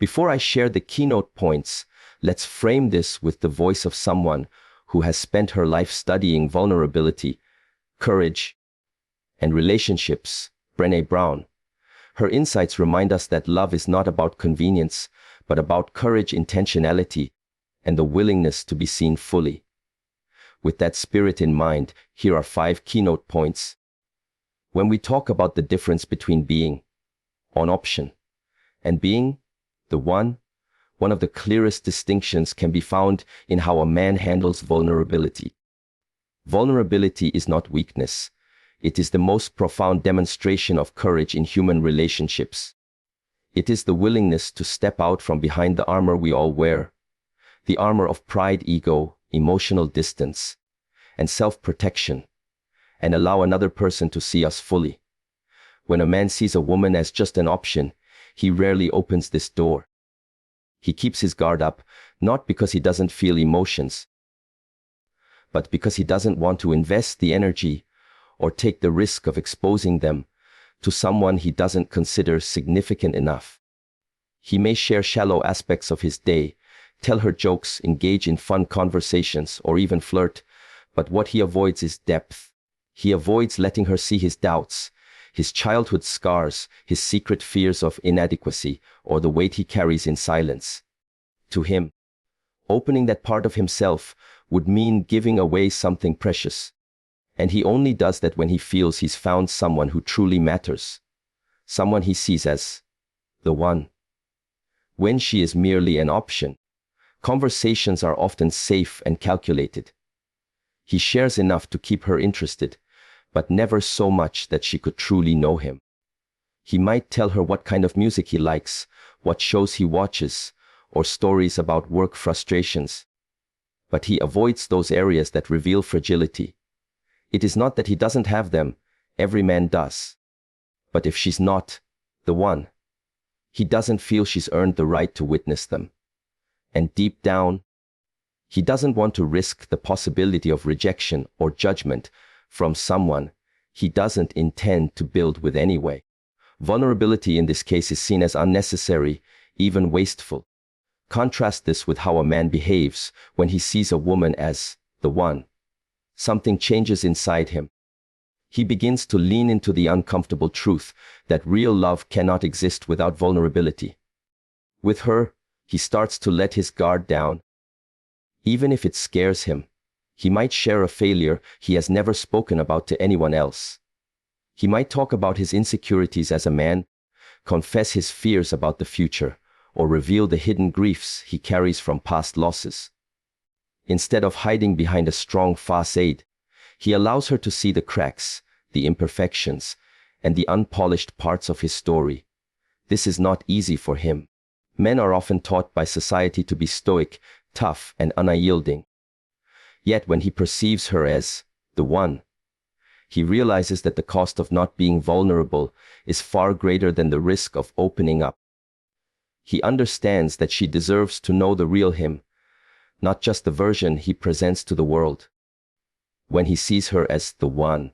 Before I share the keynote points, let's frame this with the voice of someone who has spent her life studying vulnerability, courage, and relationships, Brené Brown. Her insights remind us that love is not about convenience, but about courage, intentionality, and the willingness to be seen fully. With that spirit in mind, here are 5 keynote points. When we talk about the difference between being an option and being the one of the clearest distinctions can be found in how a man handles vulnerability. Vulnerability is not weakness. It is the most profound demonstration of courage in human relationships. It is the willingness to step out from behind the armor we all wear, the armor of pride, ego, emotional distance, and self-protection, and allow another person to see us fully. When a man sees a woman as just an option, he rarely opens this door. He keeps his guard up, not because he doesn't feel emotions, but because he doesn't want to invest the energy or take the risk of exposing them to someone he doesn't consider significant enough. He may share shallow aspects of his day, tell her jokes, engage in fun conversations, or even flirt, but what he avoids is depth. He avoids letting her see his doubts, his childhood scars, his secret fears of inadequacy, or the weight he carries in silence. To him, opening that part of himself would mean giving away something precious. And he only does that when he feels he's found someone who truly matters, someone he sees as the one. When she is merely an option, conversations are often safe and calculated. He shares enough to keep her interested, but never so much that she could truly know him. He might tell her what kind of music he likes, what shows he watches, or stories about work frustrations. But he avoids those areas that reveal fragility. It is not that he doesn't have them, every man does. But if she's not the one, he doesn't feel she's earned the right to witness them. And deep down, he doesn't want to risk the possibility of rejection or judgment from someone he doesn't intend to build with anyway. Vulnerability in this case is seen as unnecessary, even wasteful. Contrast this with how a man behaves when he sees a woman as the one. Something changes inside him. He begins to lean into the uncomfortable truth that real love cannot exist without vulnerability. With her, he starts to let his guard down. Even if it scares him, he might share a failure he has never spoken about to anyone else. He might talk about his insecurities as a man, confess his fears about the future, or reveal the hidden griefs he carries from past losses. Instead of hiding behind a strong facade, he allows her to see the cracks, the imperfections, and the unpolished parts of his story. This is not easy for him. Men are often taught by society to be stoic, tough, and unyielding. Yet when he perceives her as the one, he realizes that the cost of not being vulnerable is far greater than the risk of opening up. He understands that she deserves to know the real him, not just the version he presents to the world. When he sees her as the one,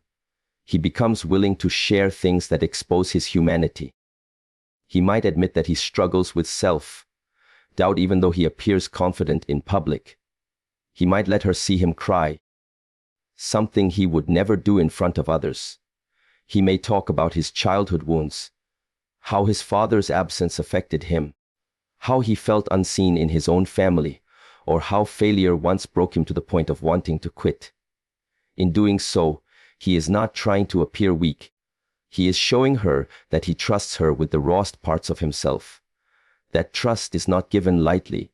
he becomes willing to share things that expose his humanity. He might admit that he struggles with self-doubt even though he appears confident in public. He might let her see him cry, something he would never do in front of others. He may talk about his childhood wounds, how his father's absence affected him, how he felt unseen in his own family, or how failure once broke him to the point of wanting to quit. In doing so, he is not trying to appear weak. He is showing her that he trusts her with the rawest parts of himself. That trust is not given lightly.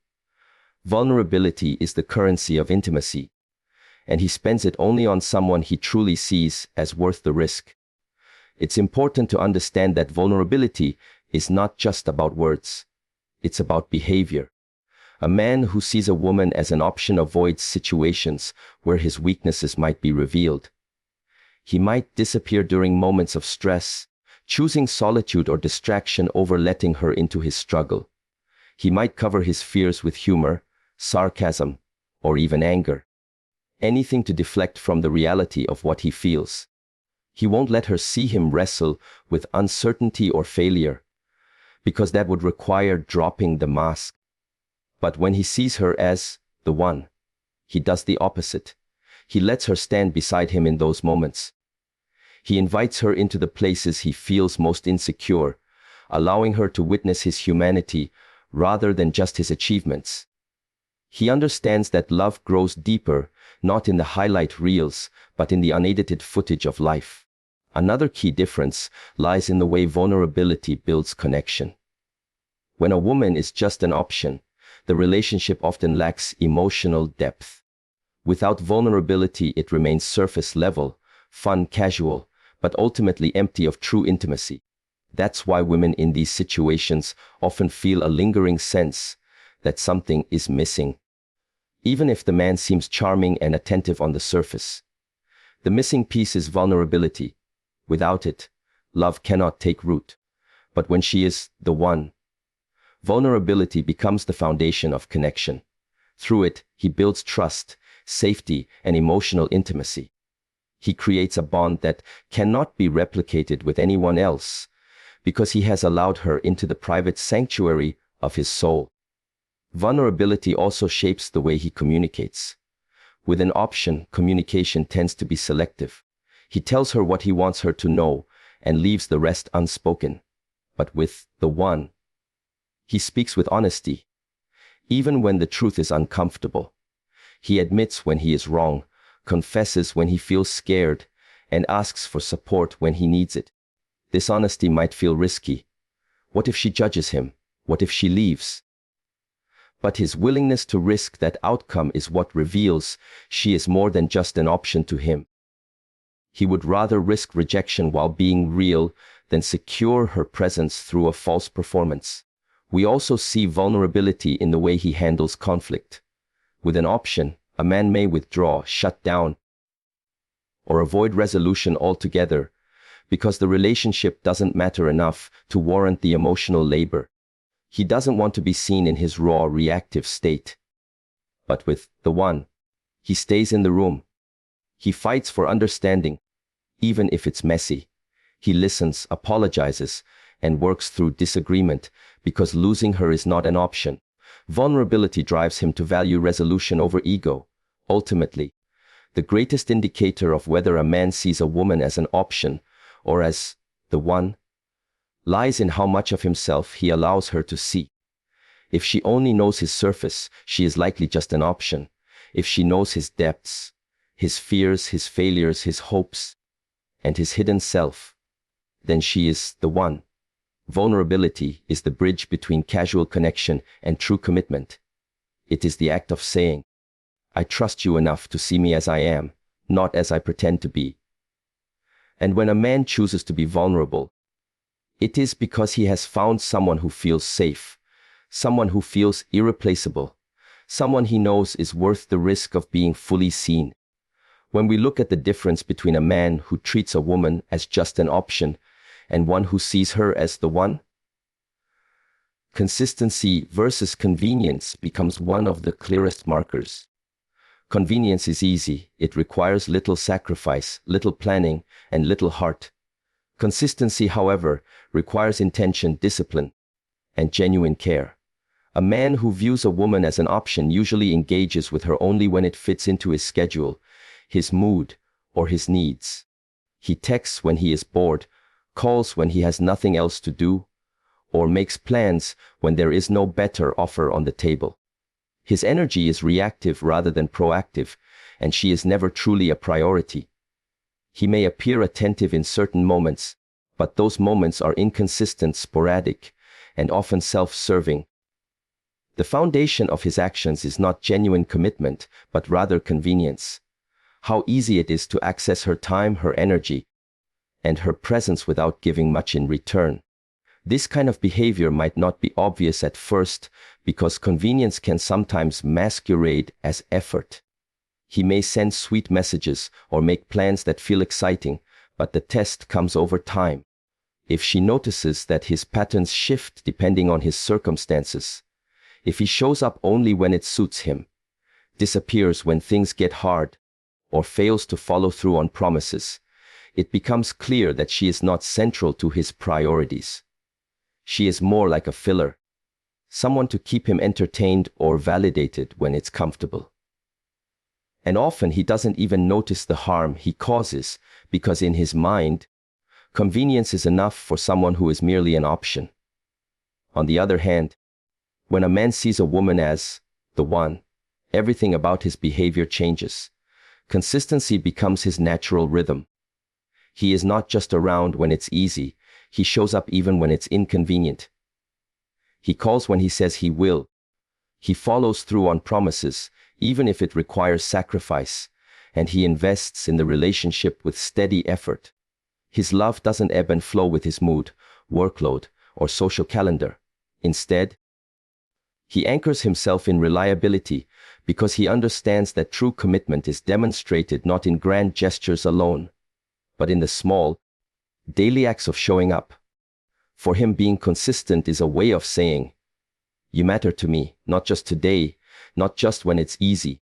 Vulnerability is the currency of intimacy, and he spends it only on someone he truly sees as worth the risk. It's important to understand that vulnerability is not just about words. It's about behavior. A man who sees a woman as an option avoids situations where his weaknesses might be revealed. He might disappear during moments of stress, choosing solitude or distraction over letting her into his struggle. He might cover his fears with humor, sarcasm, or even anger. Anything to deflect from the reality of what he feels. He won't let her see him wrestle with uncertainty or failure, because that would require dropping the mask. But when he sees her as the one, he does the opposite. He lets her stand beside him in those moments. He invites her into the places he feels most insecure, allowing her to witness his humanity rather than just his achievements. He understands that love grows deeper, not in the highlight reels, but in the unedited footage of life. Another key difference lies in the way vulnerability builds connection. When a woman is just an option, the relationship often lacks emotional depth. Without vulnerability, it remains surface level, fun, casual, but ultimately empty of true intimacy. That's why women in these situations often feel a lingering sense that something is missing. Even if the man seems charming and attentive on the surface, the missing piece is vulnerability. Without it, love cannot take root. But when she is the one, vulnerability becomes the foundation of connection. Through it, he builds trust, safety, and emotional intimacy. He creates a bond that cannot be replicated with anyone else, because he has allowed her into the private sanctuary of his soul. Vulnerability also shapes the way he communicates. With an option, communication tends to be selective. He tells her what he wants her to know and leaves the rest unspoken. But with the one, he speaks with honesty, even when the truth is uncomfortable. He admits when he is wrong, confesses when he feels scared, and asks for support when he needs it. This honesty might feel risky. What if she judges him? What if she leaves? But his willingness to risk that outcome is what reveals she is more than just an option to him. He would rather risk rejection while being real than secure her presence through a false performance. We also see vulnerability in the way he handles conflict. With an option, a man may withdraw, shut down, or avoid resolution altogether because the relationship doesn't matter enough to warrant the emotional labor. He doesn't want to be seen in his raw, reactive state. But with the one, he stays in the room. He fights for understanding, even if it's messy. He listens, apologizes, and works through disagreement because losing her is not an option. Vulnerability drives him to value resolution over ego. Ultimately, the greatest indicator of whether a man sees a woman as an option or as the one lies in how much of himself he allows her to see. If she only knows his surface, she is likely just an option. If she knows his depths, his fears, his failures, his hopes, and his hidden self, then she is the one. Vulnerability is the bridge between casual connection and true commitment. It is the act of saying, I trust you enough to see me as I am, not as I pretend to be. And when a man chooses to be vulnerable, it is because he has found someone who feels safe, someone who feels irreplaceable, someone he knows is worth the risk of being fully seen. When we look at the difference between a man who treats a woman as just an option and one who sees her as the one, consistency versus convenience becomes one of the clearest markers. Convenience is easy. It requires little sacrifice, little planning, and little heart. Consistency, however, requires intention, discipline, and genuine care. A man who views a woman as an option usually engages with her only when it fits into his schedule, his mood, or his needs. He texts when he is bored, calls when he has nothing else to do, or makes plans when there is no better offer on the table. His energy is reactive rather than proactive, and she is never truly a priority. He may appear attentive in certain moments, but those moments are inconsistent, sporadic, and often self-serving. The foundation of his actions is not genuine commitment, but rather convenience. How easy it is to access her time, her energy, and her presence without giving much in return. This kind of behavior might not be obvious at first because convenience can sometimes masquerade as effort. He may send sweet messages or make plans that feel exciting, but the test comes over time. If she notices that his patterns shift depending on his circumstances, if he shows up only when it suits him, disappears when things get hard, or fails to follow through on promises, it becomes clear that she is not central to his priorities. She is more like a filler, someone to keep him entertained or validated when it's comfortable. And often he doesn't even notice the harm he causes because in his mind, convenience is enough for someone who is merely an option. On the other hand, when a man sees a woman as the one, everything about his behavior changes. Consistency becomes his natural rhythm. He is not just around when it's easy, he shows up even when it's inconvenient. He calls when he says he will. He follows through on promises, even if it requires sacrifice, and he invests in the relationship with steady effort. His love doesn't ebb and flow with his mood, workload, or social calendar. Instead, he anchors himself in reliability because he understands that true commitment is demonstrated not in grand gestures alone, but in the small, daily acts of showing up. For him, being consistent is a way of saying, "You matter to me, not just today, not just when it's easy,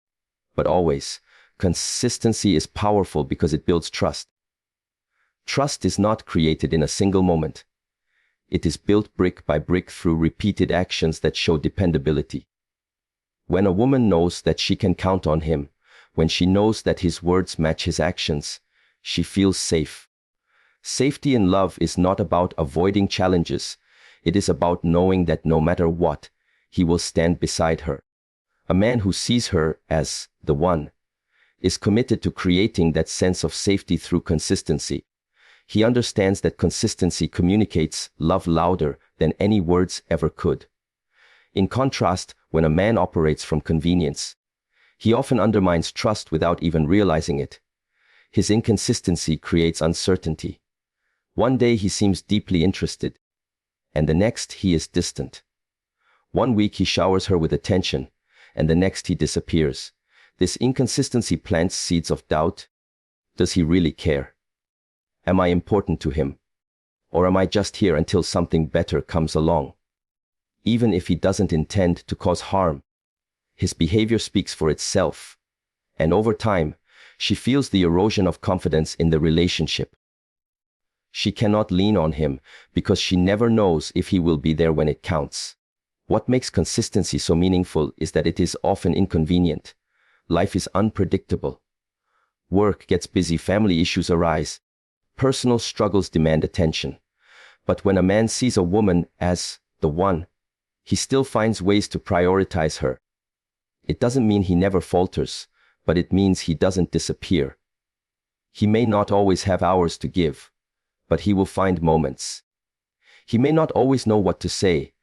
but always." Consistency is powerful because it builds trust. Trust is not created in a single moment. It is built brick by brick through repeated actions that show dependability. When a woman knows that she can count on him, when she knows that his words match his actions, she feels safe. Safety in love is not about avoiding challenges. It is about knowing that no matter what, he will stand beside her. A man who sees her as the one is committed to creating that sense of safety through consistency. He understands that consistency communicates love louder than any words ever could. In contrast, when a man operates from convenience, he often undermines trust without even realizing it. His inconsistency creates uncertainty. One day he seems deeply interested, and the next he is distant. One week he showers her with attention, and the next he disappears. This inconsistency plants seeds of doubt. Does he really care? Am I important to him? Or am I just here until something better comes along? Even if he doesn't intend to cause harm, his behavior speaks for itself. And over time, she feels the erosion of confidence in the relationship. She cannot lean on him because she never knows if he will be there when it counts. What makes consistency so meaningful is that it is often inconvenient. Life is unpredictable. Work gets busy, family issues arise, personal struggles demand attention. But when a man sees a woman as the one, he still finds ways to prioritize her. It doesn't mean he never falters, but it means he doesn't disappear. He may not always have hours to give, but he will find moments. He may not always know what to say,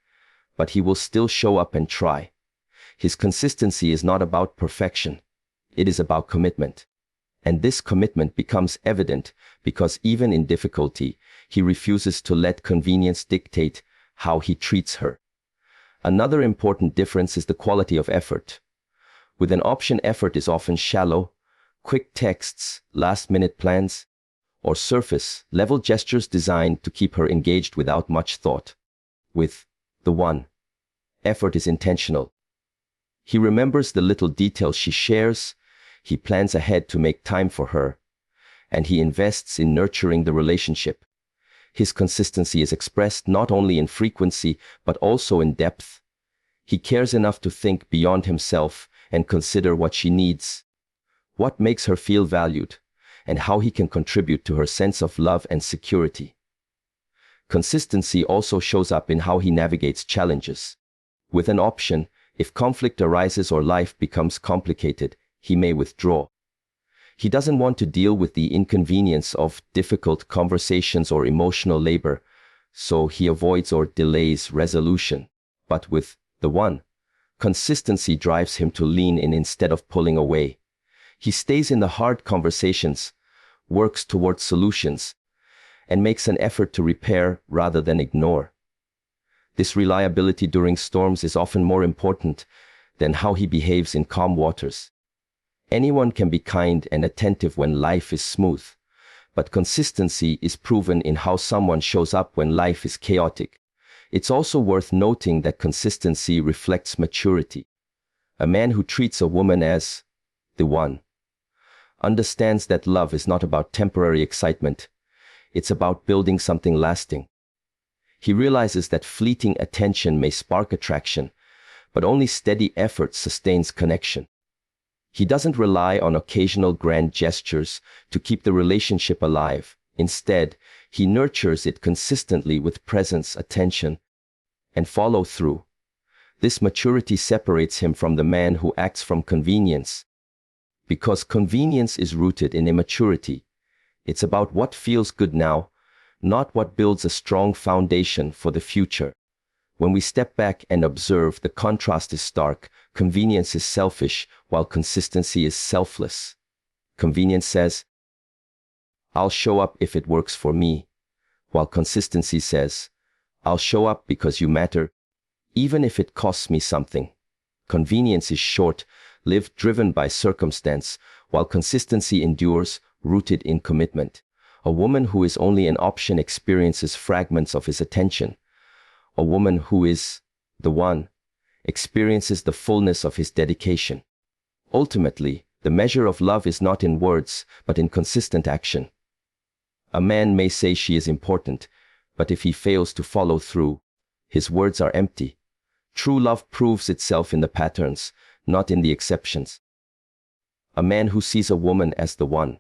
but he will still show up and try. His consistency is not about perfection. It is about commitment. And this commitment becomes evident because even in difficulty, he refuses to let convenience dictate how he treats her. Another important difference is the quality of effort. With an option, effort is often shallow, quick texts, last-minute plans, or surface-level gestures designed to keep her engaged without much thought. With the one, effort is intentional. He remembers the little details she shares, he plans ahead to make time for her, and he invests in nurturing the relationship. His consistency is expressed not only in frequency, but also in depth. He cares enough to think beyond himself and consider what she needs, what makes her feel valued, and how he can contribute to her sense of love and security. Consistency also shows up in how he navigates challenges. With an option, if conflict arises or life becomes complicated, he may withdraw. He doesn't want to deal with the inconvenience of difficult conversations or emotional labor, so he avoids or delays resolution. But with the one, consistency drives him to lean in instead of pulling away. He stays in the hard conversations, works towards solutions, and makes an effort to repair rather than ignore. This reliability during storms is often more important than how he behaves in calm waters. Anyone can be kind and attentive when life is smooth, but consistency is proven in how someone shows up when life is chaotic. It's also worth noting that consistency reflects maturity. A man who treats a woman as the one understands that love is not about temporary excitement. It's about building something lasting. He realizes that fleeting attention may spark attraction, but only steady effort sustains connection. He doesn't rely on occasional grand gestures to keep the relationship alive. Instead, he nurtures it consistently with presence, attention, and follow-through. This maturity separates him from the man who acts from convenience. Because convenience is rooted in immaturity. It's about what feels good now, not what builds a strong foundation for the future. When we step back and observe, the contrast is stark. Convenience is selfish, while consistency is selfless. Convenience says, "I'll show up if it works for me," while consistency says, "I'll show up because you matter, even if it costs me something." Convenience is short-lived, driven by circumstance, while consistency endures, rooted in commitment. A woman who is only an option experiences fragments of his attention. A woman who is the one experiences the fullness of his dedication. Ultimately, the measure of love is not in words, but in consistent action. A man may say she is important, but if he fails to follow through, his words are empty. True love proves itself in the patterns, not in the exceptions. A man who sees a woman as the one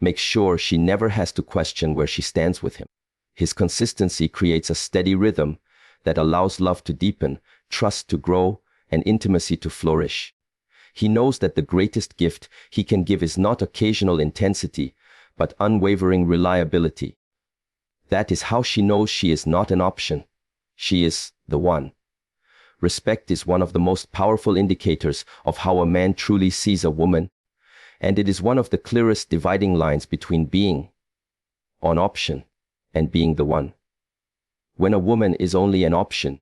makes sure she never has to question where she stands with him. His consistency creates a steady rhythm that allows love to deepen, trust to grow, and intimacy to flourish. He knows that the greatest gift he can give is not occasional intensity, but unwavering reliability. That is how she knows she is not an option. She is the one. Respect is one of the most powerful indicators of how a man truly sees a woman, and it is one of the clearest dividing lines between being an option and being the one. When a woman is only an option,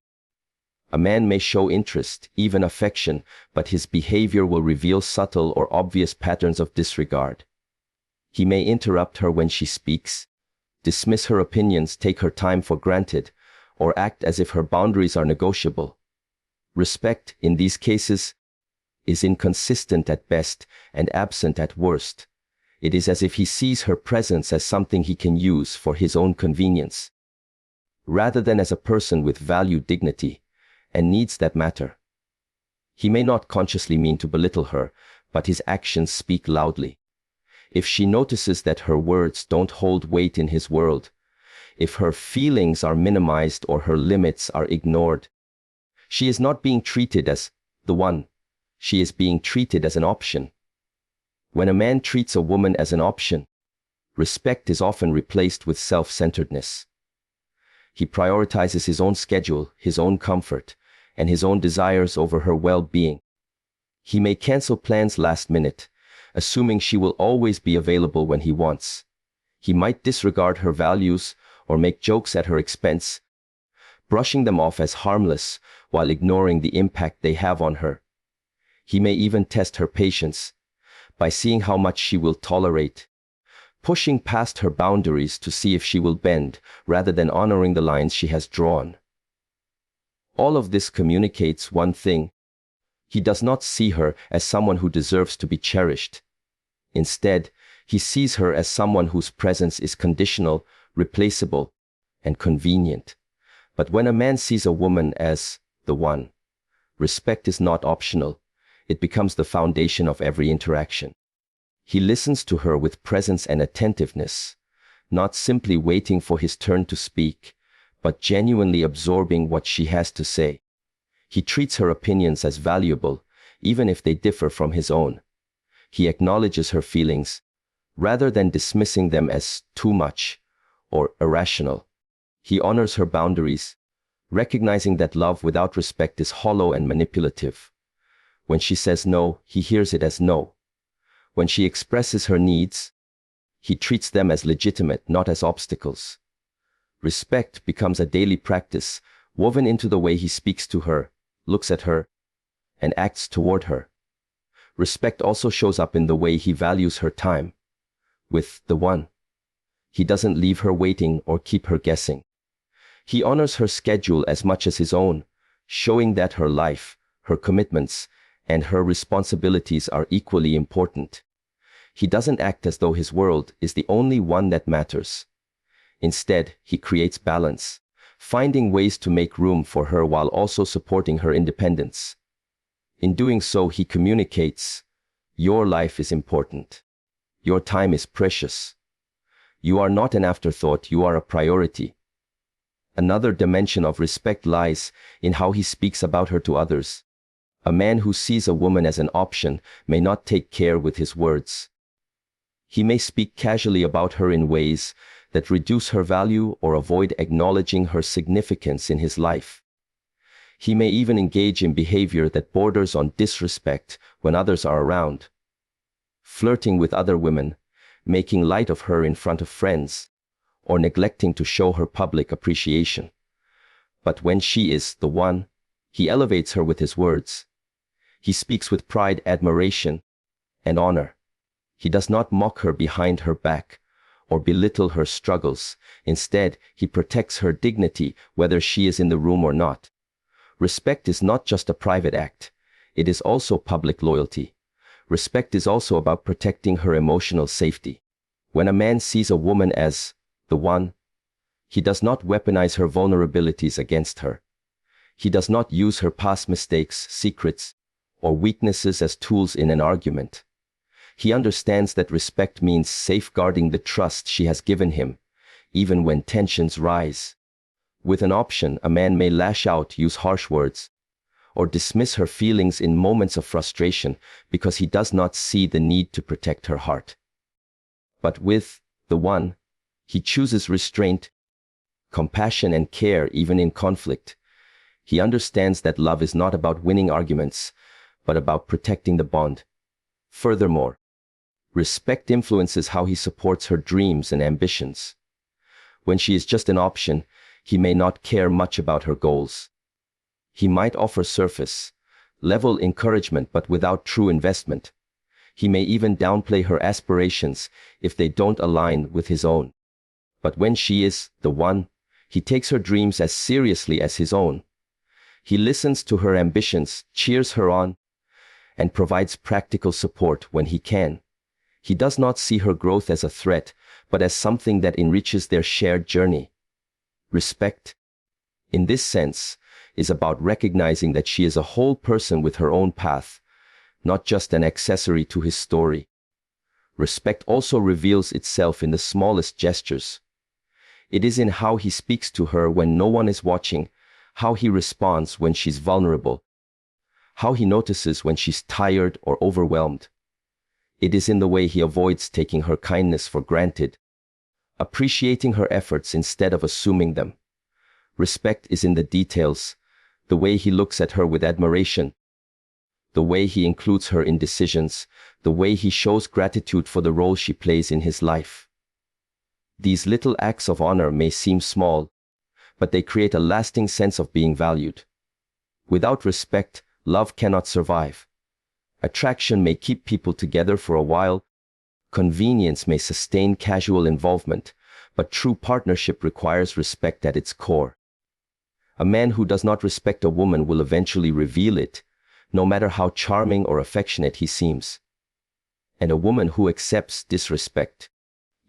a man may show interest, even affection, but his behavior will reveal subtle or obvious patterns of disregard. He may interrupt her when she speaks, dismiss her opinions, take her time for granted, or act as if her boundaries are negotiable. Respect, in these cases, is inconsistent at best and absent at worst. It is as if he sees her presence as something he can use for his own convenience, rather than as a person with value, dignity, and needs that matter. He may not consciously mean to belittle her, but his actions speak loudly. If she notices that her words don't hold weight in his world, if her feelings are minimized or her limits are ignored, she is not being treated as the one. She is being treated as an option. When a man treats a woman as an option, respect is often replaced with self-centeredness. He prioritizes his own schedule, his own comfort, and his own desires over her well-being. He may cancel plans last minute, assuming she will always be available when he wants. He might disregard her values or make jokes at her expense, brushing them off as harmless while ignoring the impact they have on her. He may even test her patience by seeing how much she will tolerate, pushing past her boundaries to see if she will bend rather than honoring the lines she has drawn. All of this communicates one thing. He does not see her as someone who deserves to be cherished. Instead, he sees her as someone whose presence is conditional, replaceable, and convenient. But when a man sees a woman as the one, respect is not optional. It becomes the foundation of every interaction. He listens to her with presence and attentiveness, not simply waiting for his turn to speak, but genuinely absorbing what she has to say. He treats her opinions as valuable, even if they differ from his own. He acknowledges her feelings, rather than dismissing them as too much or irrational. He honors her boundaries, recognizing that love without respect is hollow and manipulative. When she says no, he hears it as no. When she expresses her needs, he treats them as legitimate, not as obstacles. Respect becomes a daily practice, woven into the way he speaks to her, looks at her, and acts toward her. Respect also shows up in the way he values her time. With the one, he doesn't leave her waiting or keep her guessing. He honors her schedule as much as his own, showing that her life, her commitments, and her responsibilities are equally important. He doesn't act as though his world is the only one that matters. Instead, he creates balance. finding ways to make room for her while also supporting her independence. In doing so, he communicates, your life is important. Your time is precious. You are not an afterthought, you are a priority. Another dimension of respect lies in how he speaks about her to others. A man who sees a woman as an option may not take care with his words. He may speak casually about her in ways that reduce her value or avoid acknowledging her significance in his life. He may even engage in behavior that borders on disrespect when others are around. Flirting with other women, making light of her in front of friends, or neglecting to show her public appreciation. But when she is the one, he elevates her with his words. He speaks with pride, admiration, and honor. He does not mock her behind her back or belittle her struggles. Instead, he protects her dignity whether she is in the room or not. Respect is not just a private act. It is also public loyalty. Respect is also about protecting her emotional safety. When a man sees a woman as the one, he does not weaponize her vulnerabilities against her. He does not use her past mistakes, secrets, or weaknesses as tools in an argument. He understands that respect means safeguarding the trust she has given him, even when tensions rise. With an option, a man may lash out, use harsh words, or dismiss her feelings in moments of frustration because he does not see the need to protect her heart. But with the one, he chooses restraint, compassion, and care even in conflict. He understands that love is not about winning arguments, but about protecting the bond. Furthermore, respect influences how he supports her dreams and ambitions. When she is just an option, he may not care much about her goals. He might offer surface level encouragement but without true investment. He may even downplay her aspirations if they don't align with his own. But when she is the one, he takes her dreams as seriously as his own. He listens to her ambitions, cheers her on, and provides practical support when he can. He does not see her growth as a threat, but as something that enriches their shared journey. Respect, in this sense, is about recognizing that she is a whole person with her own path, not just an accessory to his story. Respect also reveals itself in the smallest gestures. It is in how he speaks to her when no one is watching, how he responds when she's vulnerable, how he notices when she's tired or overwhelmed. It is in the way he avoids taking her kindness for granted, appreciating her efforts instead of assuming them. Respect is in the details, the way he looks at her with admiration, the way he includes her in decisions, the way he shows gratitude for the role she plays in his life. These little acts of honor may seem small, but they create a lasting sense of being valued. Without respect, love cannot survive. Attraction may keep people together for a while. Convenience may sustain casual involvement, but true partnership requires respect at its core. A man who does not respect a woman will eventually reveal it, no matter how charming or affectionate he seems. And a woman who accepts disrespect,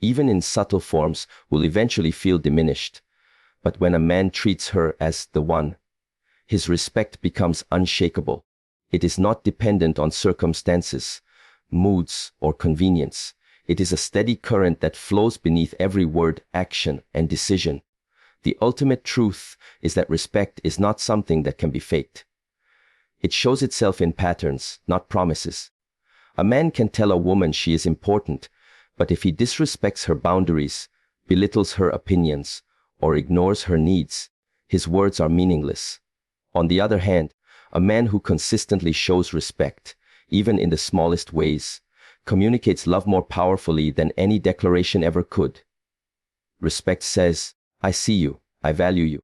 even in subtle forms, will eventually feel diminished. But when a man treats her as the one, his respect becomes unshakable. It is not dependent on circumstances, moods, or convenience. It is a steady current that flows beneath every word, action, and decision. The ultimate truth is that respect is not something that can be faked. It shows itself in patterns, not promises. A man can tell a woman she is important, but if he disrespects her boundaries, belittles her opinions, or ignores her needs, his words are meaningless. On the other hand, a man who consistently shows respect, even in the smallest ways, communicates love more powerfully than any declaration ever could. Respect says, I see you, I value you,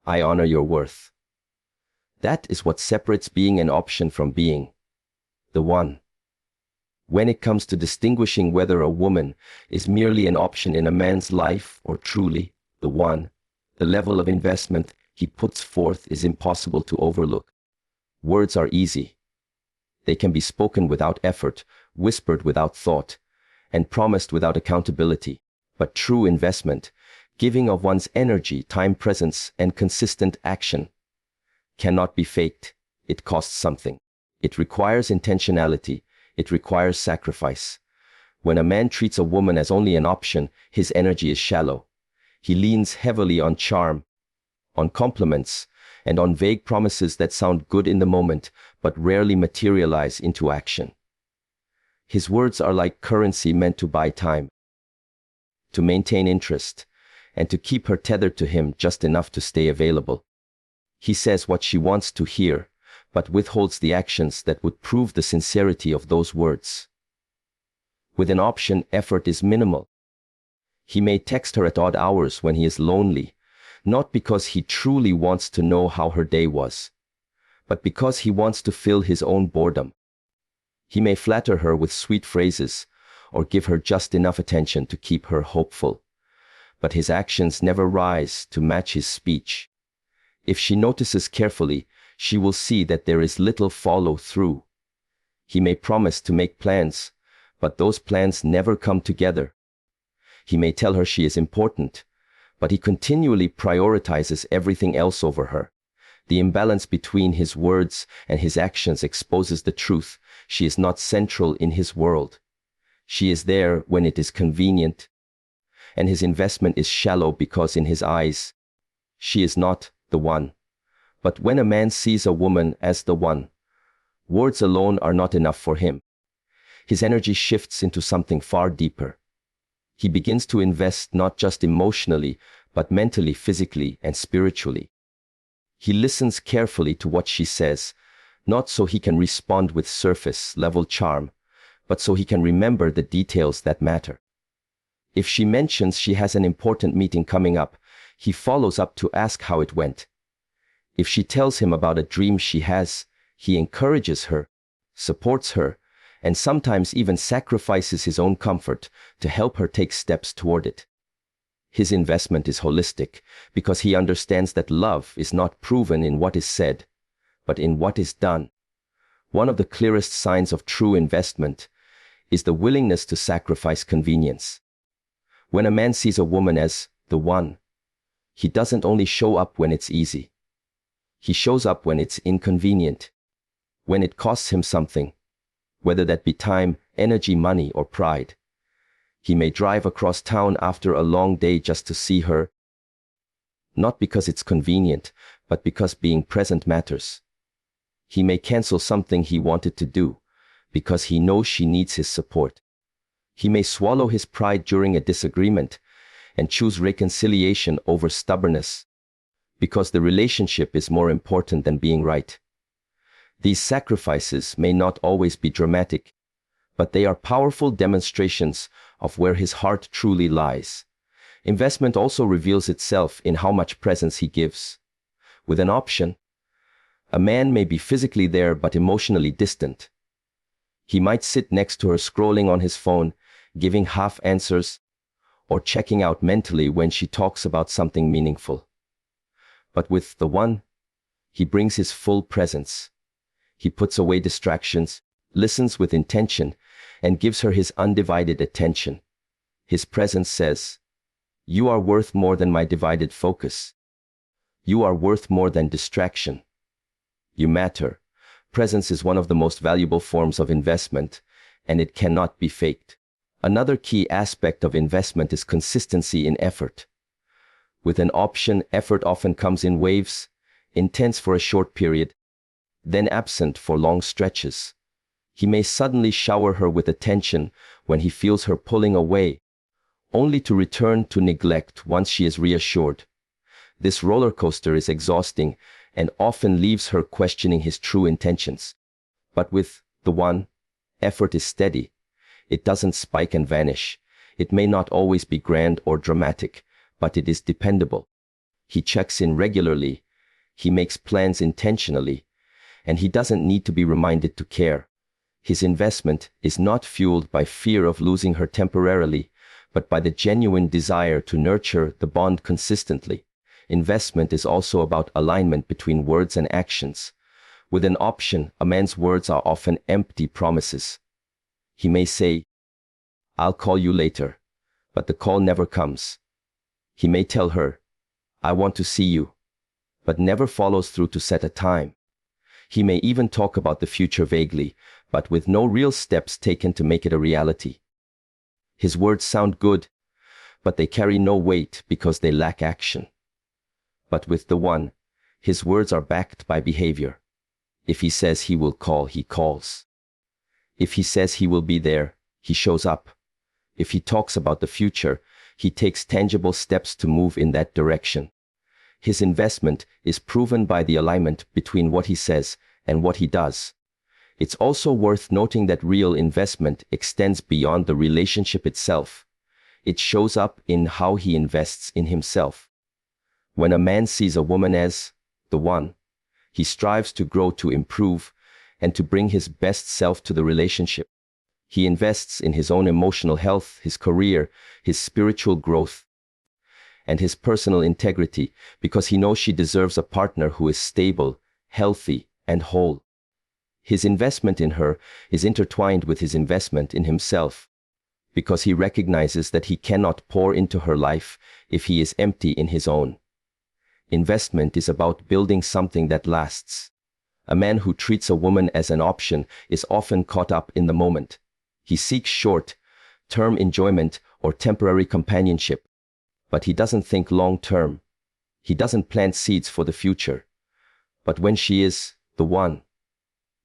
I honor your worth. That is what separates being an option from being the one. When it comes to distinguishing whether a woman is merely an option in a man's life or truly the one, the level of investment he puts forth is impossible to overlook. Words are easy. They can be spoken without effort, whispered without thought, and promised without accountability. But true investment Giving of one's energy, time, presence, and consistent action cannot be faked. It costs something. It requires intentionality. It requires sacrifice. When a man treats a woman as only an option, his energy is shallow. He leans heavily on charm, on compliments, and on vague promises that sound good in the moment, but rarely materialize into action. His words are like currency meant to buy time, to maintain interest, and to keep her tethered to him just enough to stay available. He says what she wants to hear, but withholds the actions that would prove the sincerity of those words. With an option, effort is minimal. He may text her at odd hours when he is lonely, not because he truly wants to know how her day was, but because he wants to fill his own boredom. He may flatter her with sweet phrases or give her just enough attention to keep her hopeful, but his actions never rise to match his speech. If she notices carefully, she will see that there is little follow-through. He may promise to make plans, but those plans never come together. He may tell her she is important, but he continually prioritizes everything else over her. The imbalance between his words and his actions exposes the truth. She is not central in his world. She is there when it is convenient, and his investment is shallow because in his eyes, she is not the one. But when a man sees a woman as the one, words alone are not enough for him. His energy shifts into something far deeper. He begins to invest not just emotionally, but mentally, physically, and spiritually. He listens carefully to what she says, not so he can respond with surface-level charm, but so he can remember the details that matter. If she mentions she has an important meeting coming up, he follows up to ask how it went. If she tells him about a dream she has, he encourages her, supports her, and sometimes even sacrifices his own comfort to help her take steps toward it. His investment is holistic because he understands that love is not proven in what is said, but in what is done. One of the clearest signs of true investment is the willingness to sacrifice convenience. When a man sees a woman as the one, he doesn't only show up when it's easy. He shows up when it's inconvenient, when it costs him something, whether that be time, energy, money, or pride. He may drive across town after a long day just to see her, not because it's convenient, but because being present matters. He may cancel something he wanted to do because he knows she needs his support. He may swallow his pride during a disagreement and choose reconciliation over stubbornness because the relationship is more important than being right. These sacrifices may not always be dramatic, but they are powerful demonstrations of where his heart truly lies. Investment also reveals itself in how much presence he gives. With an option, a man may be physically there but emotionally distant. He might sit next to her scrolling on his phone, giving half answers, or checking out mentally when she talks about something meaningful. But with the one, he brings his full presence. He puts away distractions, listens with intention, and gives her his undivided attention. His presence says, "You are worth more than my divided focus. You are worth more than distraction. You matter." Presence is one of the most valuable forms of investment, and it cannot be faked. Another key aspect of investment is consistency in effort. With an option, effort often comes in waves, intense for a short period, then absent for long stretches. He may suddenly shower her with attention when he feels her pulling away, only to return to neglect once she is reassured. This roller coaster is exhausting and often leaves her questioning his true intentions. But with the one, effort is steady. It doesn't spike and vanish. It may not always be grand or dramatic, but it is dependable. He checks in regularly. He makes plans intentionally, and he doesn't need to be reminded to care. His investment is not fueled by fear of losing her temporarily, but by the genuine desire to nurture the bond consistently. Investment is also about alignment between words and actions. With an option, a man's words are often empty promises. He may say, "I'll call you later," but the call never comes. He may tell her, "I want to see you," but never follows through to set a time. He may even talk about the future vaguely, but with no real steps taken to make it a reality. His words sound good, but they carry no weight because they lack action. But with the one, his words are backed by behavior. If he says he will call, he calls. If he says he will be there, he shows up. If he talks about the future, he takes tangible steps to move in that direction. His investment is proven by the alignment between what he says and what he does. It's also worth noting that real investment extends beyond the relationship itself. It shows up in how he invests in himself. When a man sees a woman as the one, he strives to grow, to improve, and to bring his best self to the relationship. He invests in his own emotional health, his career, his spiritual growth, and his personal integrity, because he knows she deserves a partner who is stable, healthy, and whole. His investment in her is intertwined with his investment in himself, because he recognizes that he cannot pour into her life if he is empty in his own. Investment is about building something that lasts. A man who treats a woman as an option is often caught up in the moment. He seeks short-term enjoyment or temporary companionship, but he doesn't think long-term. He doesn't plant seeds for the future. But when she is the one,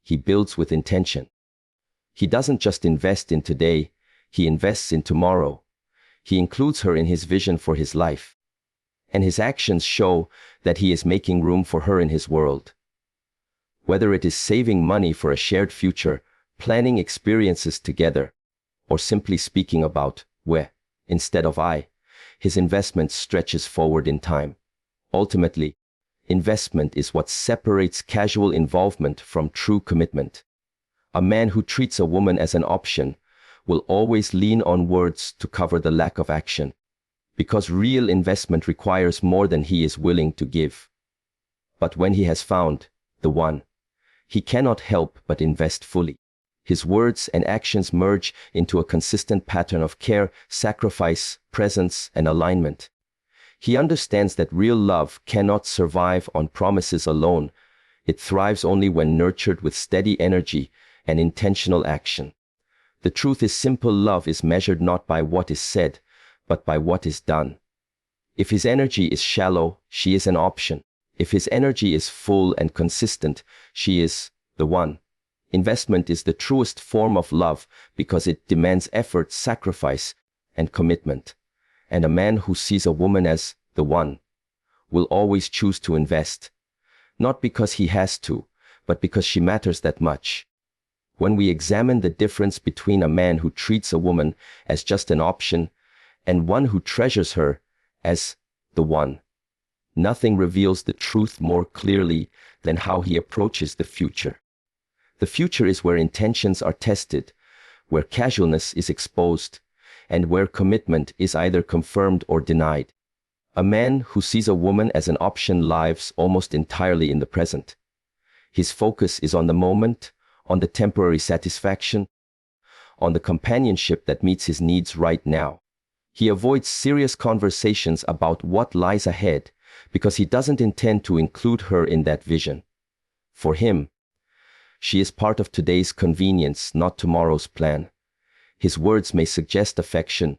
he builds with intention. He doesn't just invest in today, he invests in tomorrow. He includes her in his vision for his life. And his actions show that he is making room for her in his world. Whether it is saving money for a shared future, planning experiences together, or simply speaking about where instead of I, his investment stretches forward in time. Ultimately, investment is what separates casual involvement from true commitment. A man who treats a woman as an option will always lean on words to cover the lack of action, because real investment requires more than he is willing to give. But when he has found the one, he cannot help but invest fully. His words and actions merge into a consistent pattern of care, sacrifice, presence, and alignment. He understands that real love cannot survive on promises alone. It thrives only when nurtured with steady energy and intentional action. The truth is simple: love is measured not by what is said, but by what is done. If his energy is shallow, she is an option. If his energy is full and consistent, she is the one. Investment is the truest form of love because it demands effort, sacrifice, and commitment. And a man who sees a woman as the one will always choose to invest, not because he has to, but because she matters that much. When we examine the difference between a man who treats a woman as just an option and one who treasures her as the one, nothing reveals the truth more clearly than how he approaches the future. The future is where intentions are tested, where casualness is exposed, and where commitment is either confirmed or denied. A man who sees a woman as an option lives almost entirely in the present. His focus is on the moment, on the temporary satisfaction, on the companionship that meets his needs right now. He avoids serious conversations about what lies ahead because he doesn't intend to include her in that vision. For him, she is part of today's convenience, not tomorrow's plan. His words may suggest affection,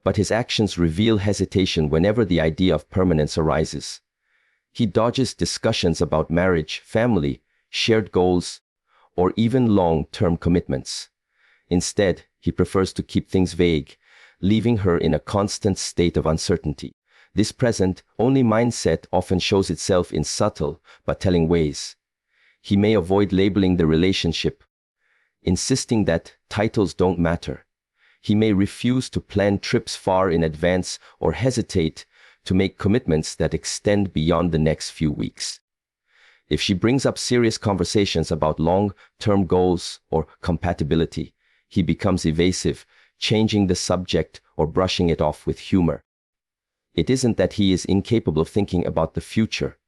but his actions reveal hesitation whenever the idea of permanence arises. He dodges discussions about marriage, family, shared goals, or even long-term commitments. Instead, he prefers to keep things vague, leaving her in a constant state of uncertainty. This present-only mindset often shows itself in subtle but telling ways. He may avoid labeling the relationship, insisting that titles don't matter. He may refuse to plan trips far in advance or hesitate to make commitments that extend beyond the next few weeks. If she brings up serious conversations about long-term goals or compatibility, he becomes evasive, changing the subject or brushing it off with humor. It isn't that he is incapable of thinking about the future.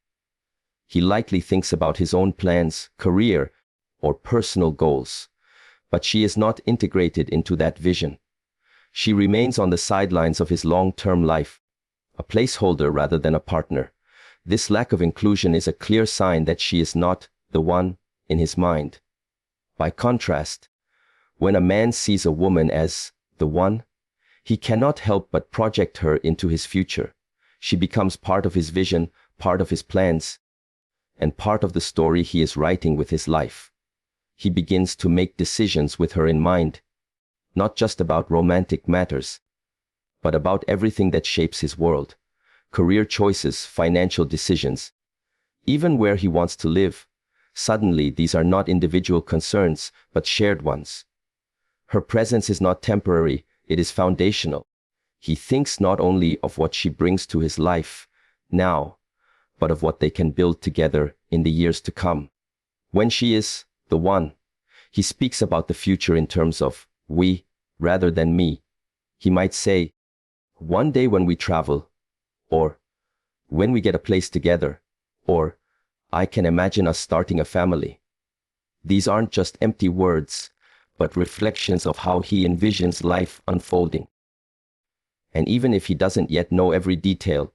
He likely thinks about his own plans, career, or personal goals, but she is not integrated into that vision. She remains on the sidelines of his long-term life, a placeholder rather than a partner. This lack of inclusion is a clear sign that she is not the one in his mind. By contrast, when a man sees a woman as the one, he cannot help but project her into his future. She becomes part of his vision, part of his plans, and part of the story he is writing with his life. He begins to make decisions with her in mind, not just about romantic matters, but about everything that shapes his world: career choices, financial decisions, even where he wants to live. Suddenly, these are not individual concerns, but shared ones. Her presence is not temporary, it is foundational. He thinks not only of what she brings to his life now, but of what they can build together in the years to come. When she is the one, he speaks about the future in terms of we rather than me. He might say, one day when we travel, or when we get a place together, or I can imagine us starting a family. These aren't just empty words, but reflections of how he envisions life unfolding. And even if he doesn't yet know every detail,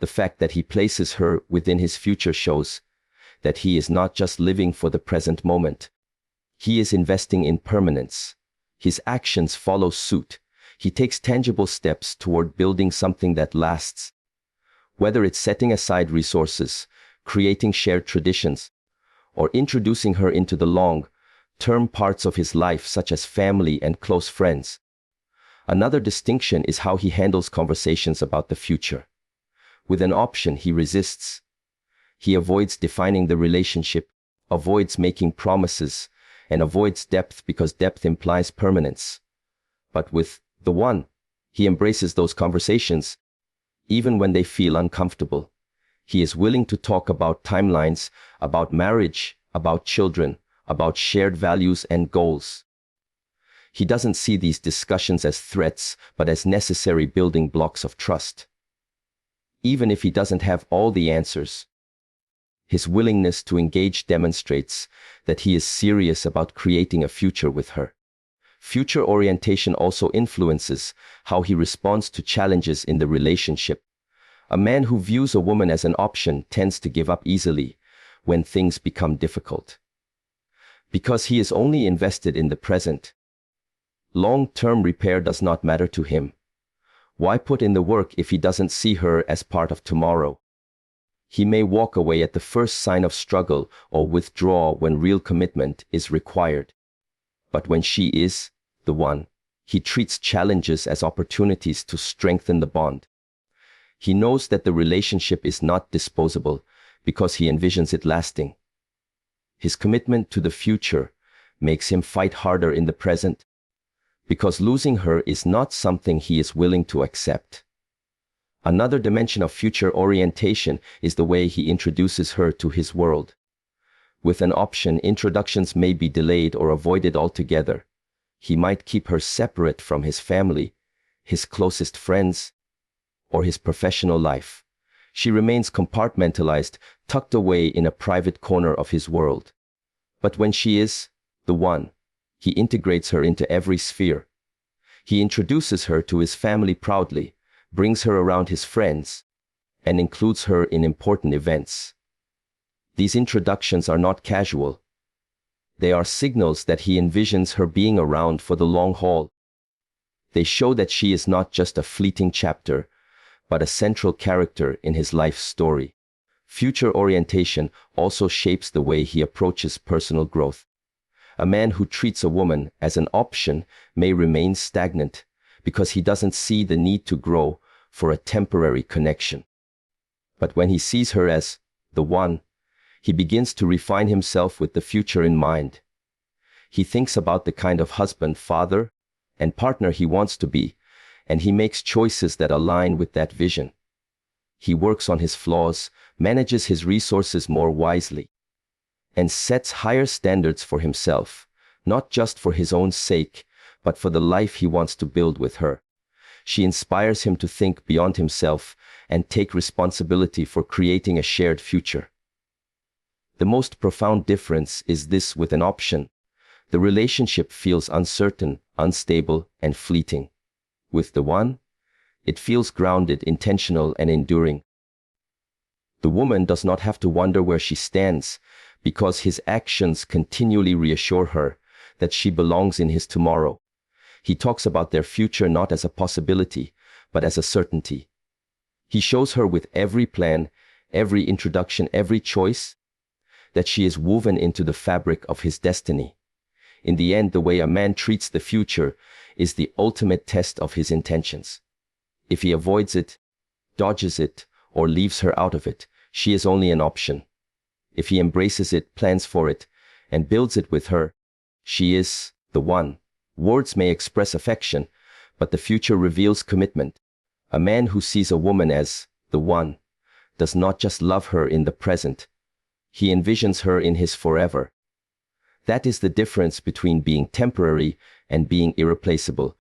the fact that he places her within his future shows that he is not just living for the present moment. He is investing in permanence. His actions follow suit. He takes tangible steps toward building something that lasts. Whether it's setting aside resources, creating shared traditions, or introducing her into the long-term parts of his life such as family and close friends. Another distinction is how he handles conversations about the future. With an option, he resists. He avoids defining the relationship, avoids making promises, and avoids depth because depth implies permanence. But with the one, he embraces those conversations, even when they feel uncomfortable. He is willing to talk about timelines, about marriage, about children, about shared values and goals. He doesn't see these discussions as threats, but as necessary building blocks of trust. Even if he doesn't have all the answers, his willingness to engage demonstrates that he is serious about creating a future with her. Future orientation also influences how he responds to challenges in the relationship. A man who views a woman as an option tends to give up easily when things become difficult, because he is only invested in the present. Long-term repair does not matter to him. Why put in the work if he doesn't see her as part of tomorrow? He may walk away at the first sign of struggle or withdraw when real commitment is required. But when she is the one, he treats challenges as opportunities to strengthen the bond. He knows that the relationship is not disposable because he envisions it lasting. His commitment to the future makes him fight harder in the present, because losing her is not something he is willing to accept. Another dimension of future orientation is the way he introduces her to his world. With an option, introductions may be delayed or avoided altogether. He might keep her separate from his family, his closest friends, or his professional life. She remains compartmentalized, tucked away in a private corner of his world. But when she is the one, he integrates her into every sphere. He introduces her to his family proudly, brings her around his friends, and includes her in important events. These introductions are not casual. They are signals that he envisions her being around for the long haul. They show that she is not just a fleeting chapter, but a central character in his life story. Future orientation also shapes the way he approaches personal growth. A man who treats a woman as an option may remain stagnant because he doesn't see the need to grow for a temporary connection. But when he sees her as the one, he begins to refine himself with the future in mind. He thinks about the kind of husband, father, and partner he wants to be, and he makes choices that align with that vision. He works on his flaws, manages his resources more wisely, and sets higher standards for himself, not just for his own sake, but for the life he wants to build with her. She inspires him to think beyond himself and take responsibility for creating a shared future. The most profound difference is this: with an option, the relationship feels uncertain, unstable, and fleeting. With the one, It feels grounded, intentional, and enduring. The woman does not have to wonder where she stands, because his actions continually reassure her that she belongs in his tomorrow. He talks about their future not as a possibility, but as a certainty. He shows her with every plan, every introduction, every choice, that she is woven into the fabric of his destiny. In the end, the way a man treats the future is the ultimate test of his intentions. If he avoids it, dodges it, or leaves her out of it, she is only an option. If he embraces it, plans for it, and builds it with her, she is the one. Words may express affection, but the future reveals commitment. A man who sees a woman as the one does not just love her in the present. He envisions her in his forever. That is the difference between being temporary and being irreplaceable.